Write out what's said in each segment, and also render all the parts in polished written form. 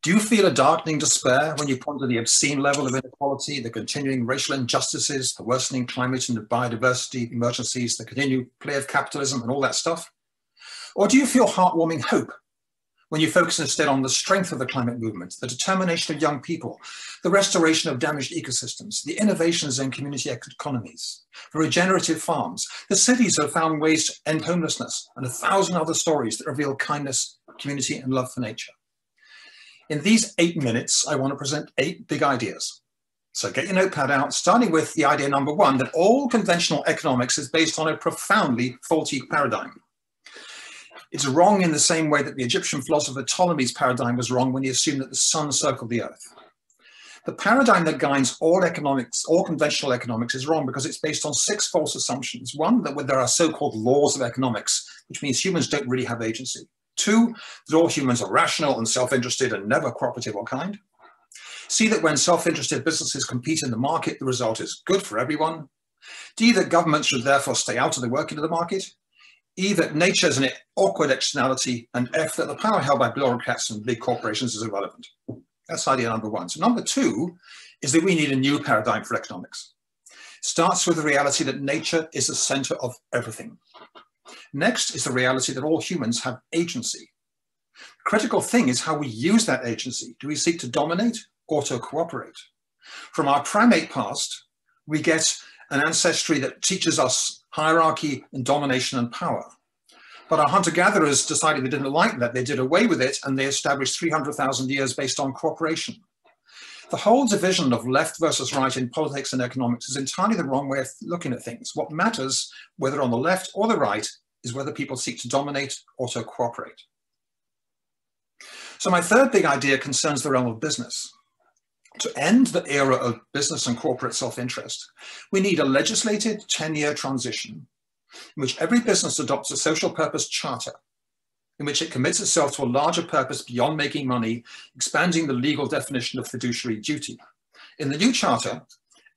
Do you feel a darkening despair when you ponder the obscene level of inequality, the continuing racial injustices, the worsening climate and the biodiversity emergencies, the continued play of capitalism and all that stuff? Or do you feel heartwarming hope when you focus instead on the strength of the climate movement, the determination of young people, the restoration of damaged ecosystems, the innovations in community economies, the regenerative farms, the cities that have found ways to end homelessness, and 1,000 other stories that reveal kindness, community, and love for nature? In these 8 minutes, I want to present 8 big ideas. So get your notepad out, starting with the idea number 1, that all conventional economics is based on a profoundly faulty paradigm. It's wrong in the same way that the Egyptian philosopher Ptolemy's paradigm was wrong when he assumed that the sun circled the earth. The paradigm that guides all economics, all conventional economics, is wrong because it's based on 6 false assumptions. 1, that there are so-called laws of economics, which means humans don't really have agency. 2, that all humans are rational and self-interested and never cooperative or kind. C, that when self-interested businesses compete in the market, the result is good for everyone. D, that governments should therefore stay out of the working of the market. E, that nature is an awkward externality. And F, that the power held by bureaucrats and big corporations is irrelevant. That's idea number 1. So number 2 is that we need a new paradigm for economics. It starts with the reality that nature is the center of everything. Next is the reality that all humans have agency. The critical thing is how we use that agency. Do we seek to dominate or to cooperate? From our primate past, we get an ancestry that teaches us hierarchy and domination and power. But our hunter-gatherers decided they didn't like that. They did away with it, and they established 300,000 years based on cooperation. The whole division of left versus right in politics and economics is entirely the wrong way of looking at things. What matters, whether on the left or the right, is whether people seek to dominate or to cooperate. So my third big idea concerns the realm of business. To end the era of business and corporate self-interest, we need a legislated 10-year transition in which every business adopts a social purpose charter, in which it commits itself to a larger purpose beyond making money, expanding the legal definition of fiduciary duty. In the new charter,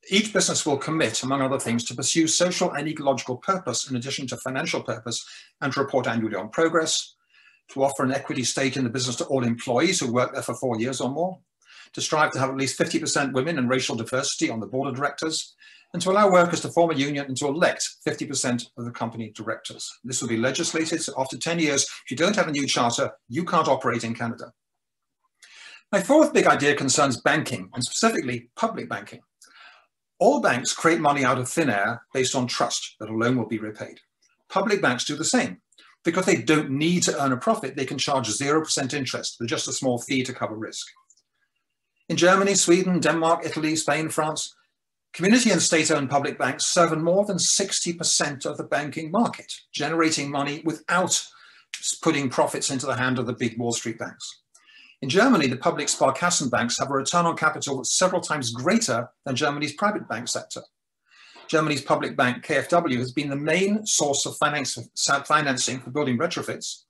each business will commit, among other things, to pursue social and ecological purpose in addition to financial purpose, and to report annually on progress, to offer an equity stake in the business to all employees who work there for 4 years or more, to strive to have at least 50% women and racial diversity on the board of directors, and to allow workers to form a union and to elect 50% of the company directors. This will be legislated, so after 10 years, if you don't have a new charter, you can't operate in Canada. My fourth big idea concerns banking, and specifically public banking. All banks create money out of thin air based on trust that a loan will be repaid. Public banks do the same. Because they don't need to earn a profit, they can charge 0% interest with just a small fee to cover risk. In Germany, Sweden, Denmark, Italy, Spain, France, community and state-owned public banks serve more than 60% of the banking market, generating money without putting profits into the hand of the big Wall Street banks. In Germany, the public Sparkassen banks have a return on capital that's several times greater than Germany's private bank sector. Germany's public bank, KfW, has been the main source of financing for building retrofits,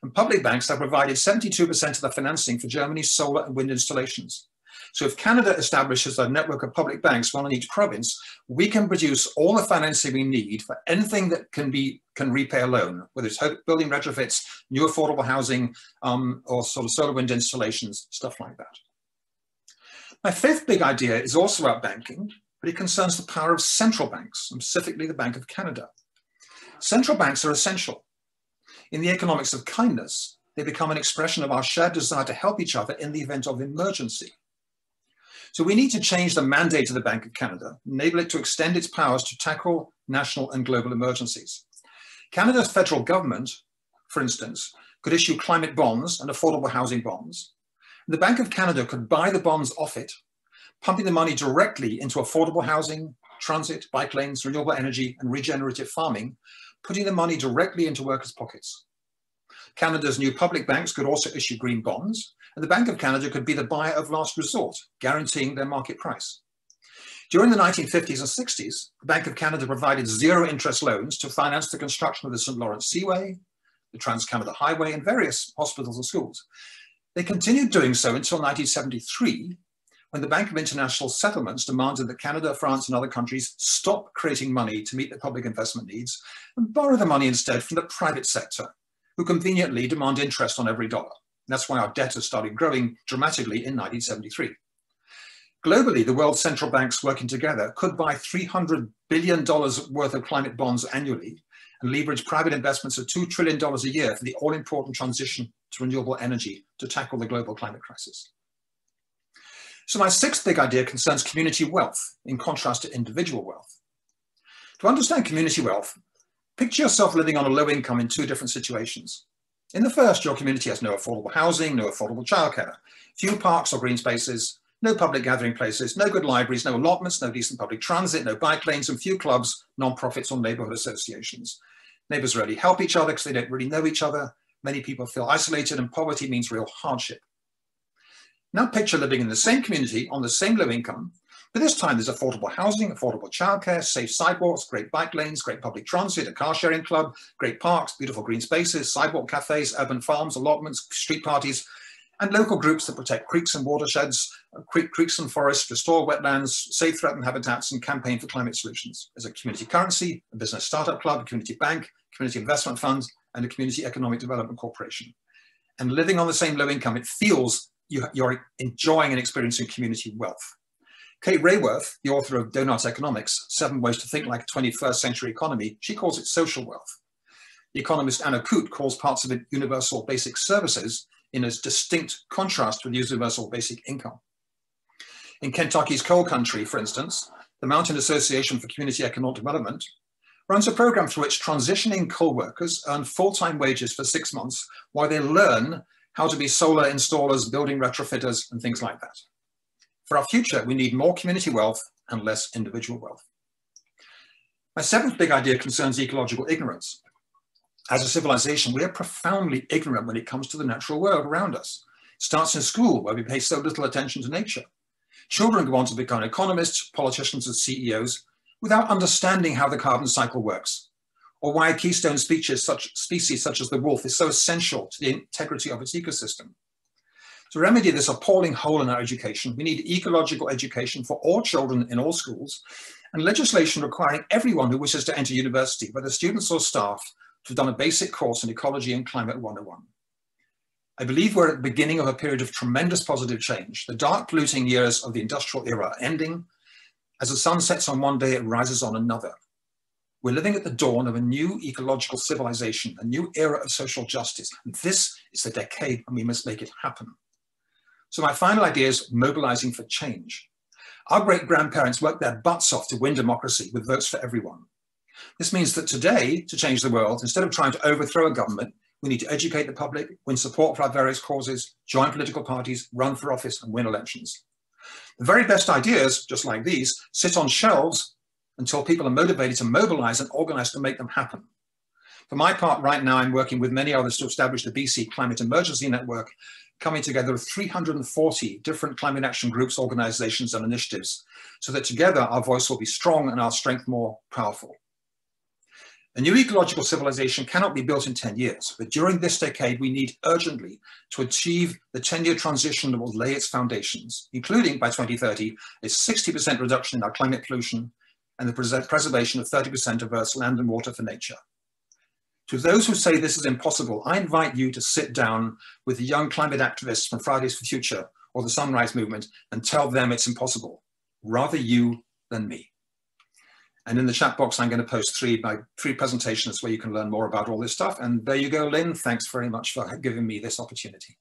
and public banks have provided 72% of the financing for Germany's solar and wind installations. So if Canada establishes a network of public banks, one in each province, we can produce all the financing we need for anything that can repay a loan, whether it's building retrofits, new affordable housing, or sort of solar wind installations, stuff like that. My fifth big idea is also about banking, but it concerns the power of central banks, and specifically the Bank of Canada. Central banks are essential. In the economics of kindness, they become an expression of our shared desire to help each other in the event of emergency. So we need to change the mandate of the Bank of Canada, enable it to extend its powers to tackle national and global emergencies. Canada's federal government, for instance, could issue climate bonds and affordable housing bonds. The Bank of Canada could buy the bonds off it, pumping the money directly into affordable housing, transit, bike lanes, renewable energy, and regenerative farming, putting the money directly into workers' pockets. Canada's new public banks could also issue green bonds, and the Bank of Canada could be the buyer of last resort, guaranteeing their market price. During the 1950s and 60s, the Bank of Canada provided zero-interest loans to finance the construction of the St. Lawrence Seaway, the Trans-Canada Highway, and various hospitals and schools. They continued doing so until 1973, when the Bank of International Settlements demanded that Canada, France, and other countries stop creating money to meet their public investment needs and borrow the money instead from the private sector, who conveniently demand interest on every dollar. That's why our debt has started growing dramatically in 1973. Globally, the world's central banks working together could buy $300 billion worth of climate bonds annually and leverage private investments of $2 trillion a year for the all-important transition to renewable energy to tackle the global climate crisis. So my sixth big idea concerns community wealth, in contrast to individual wealth. To understand community wealth, picture yourself living on a low income in two different situations. In the first, your community has no affordable housing, no affordable childcare, few parks or green spaces, no public gathering places, no good libraries, no allotments, no decent public transit, no bike lanes, and few clubs, non-profits, or neighborhood associations. Neighbors rarely help each other because they don't really know each other. Many people feel isolated, and poverty means real hardship. Now picture living in the same community on the same low income, but this time there's affordable housing, affordable childcare, safe sidewalks, great bike lanes, great public transit, a car sharing club, great parks, beautiful green spaces, sidewalk cafes, urban farms, allotments, street parties, and local groups that protect creeks and watersheds, creeks and forests, restore wetlands, save threatened habitats, and campaign for climate solutions. There's a community currency, a business startup club, a community bank, community investment funds, and a community economic development corporation. And living on the same low income, it feels you're enjoying and experiencing community wealth. Kate Raworth, the author of Donut Economics, 7 Ways to Think Like a 21st Century Economy, she calls it social wealth. The economist Anna Coote calls parts of it universal basic services, in a distinct contrast with universal basic income. In Kentucky's coal country, for instance, the Mountain Association for Community Economic Development runs a program through which transitioning coal workers earn full-time wages for 6 months while they learn how to be solar installers, building retrofitters, and things like that. For our future, we need more community wealth and less individual wealth. My seventh big idea concerns ecological ignorance. As a civilization, we are profoundly ignorant when it comes to the natural world around us. It starts in school, where we pay so little attention to nature. Children go on to become economists, politicians, and CEOs without understanding how the carbon cycle works, or why keystone species such as the wolf is so essential to the integrity of its ecosystem. To remedy this appalling hole in our education, we need ecological education for all children in all schools, and legislation requiring everyone who wishes to enter university, whether students or staff, to have done a basic course in ecology and climate 101. I believe we're at the beginning of a period of tremendous positive change. The dark polluting years of the industrial era are ending. As the sun sets on one day, it rises on another. We're living at the dawn of a new ecological civilization, a new era of social justice. And this is the decade when we must make it happen. So my final idea is mobilizing for change. Our great-grandparents worked their butts off to win democracy with votes for everyone. This means that today, to change the world, instead of trying to overthrow a government, we need to educate the public, win support for our various causes, join political parties, run for office, and win elections. The very best ideas, just like these, sit on shelves until people are motivated to mobilize and organize to make them happen. For my part, right now, I'm working with many others to establish the BC Climate Emergency Network, coming together with 340 different climate action groups, organizations, and initiatives, so that together our voice will be strong and our strength more powerful. A new ecological civilization cannot be built in 10 years, but during this decade, we need urgently to achieve the 10-year transition that will lay its foundations, including by 2030, a 60% reduction in our climate pollution and the preservation of 30% of Earth's land and water for nature. To those who say this is impossible, I invite you to sit down with the young climate activists from Fridays for Future or the Sunrise Movement and tell them it's impossible. Rather you than me. And in the chat box, I'm going to post three presentations where you can learn more about all this stuff. And there you go, Lynn. Thanks very much for giving me this opportunity.